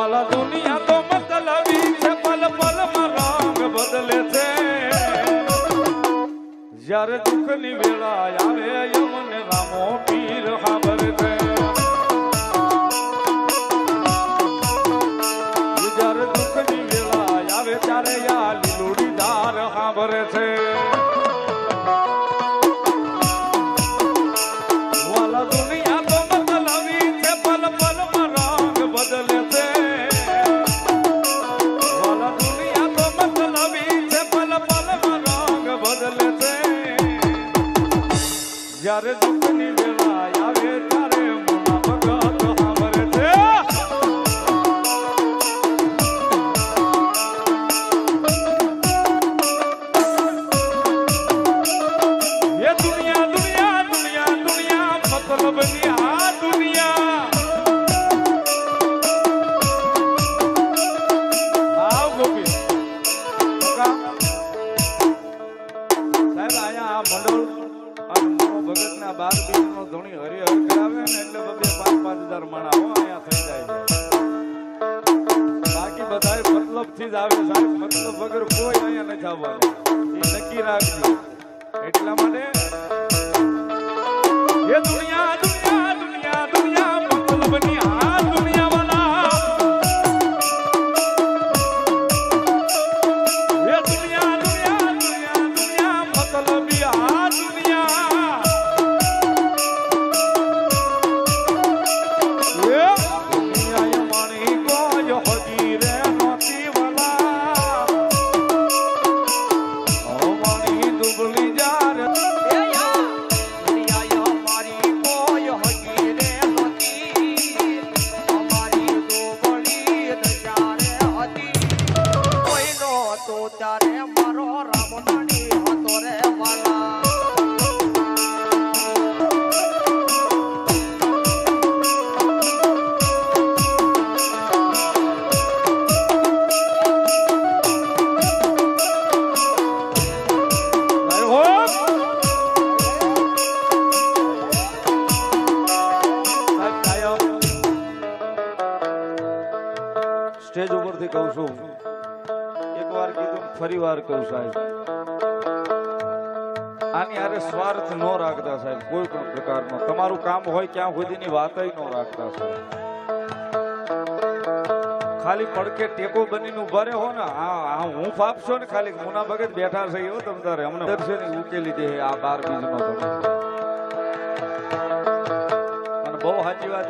વાલા દુનિયા તો મતલબી છે, પલ પલમાં રંગ બદલે છે. જ્યારે દુઃખની વેળા આવે યમને રામો પીર ખબર છે. જ્યારે દુઃખની વેળા આવે ત્યારે યા લીલુડી ધાર ખબર છે. વાલા દુનિયા તો મતલબી છે, પલ પલમાં રંગ બદલે છે. વાલા દુનિયા તો મતલબી છે, પલ પલમાં રંગ બદલે છે. જ્યારે દુઃખની વેળા આવે ત્યારે મુના ભગત સાંભળે છે. એ દુનિયા દુનિયા દુનિયા દુનિયા મતલબની આ દુનિયા. આવ ગોપી સાહેબ આયા આ મંડળ ભગતના 12 દિવસનો ધોણી હરિહર કરાવે ને એટલે બબે 5,000 માણા હો અહીંયા થઈ જાય છે. બાકી બધાય મતલબ થી જ આવે સાહેબ, મતલબ વગર કોઈ અહીંયા નથી આવવાનું. એ નક્કી રાખજો. એટલા માટે એ દુનિયા દુનિયા દુનિયા દુનિયા મતલબની આ દુનિયા વાલા. એ દુનિયા દુનિયા દુનિયા દુનિયા મતલબી આ દુનિયા. ત્યારે મારો રામ નાની હતો રે વાલા. સ્ટેજ ઉપરથી કહું છું, એકવાર કીધું ફરી વાર કહું સાહેબ, આની હારે સ્વાર્થ ન રાખતા સાહેબ, કોઈ પણ પ્રકારનો. તમારું કામ હોય ક્યાં સુધીની વાત ન રાખતા સાહેબ. ખાલી પડકે ટેકો બનીને ઉભા રહે હો ને. હા હું ફાપશો ને ખાલી મુના ભગત બેઠા છે એવો તમ તારે અમને દર્શન ઉકેલી દે આ 12 બીજનો. અને બહુ સાચી વાત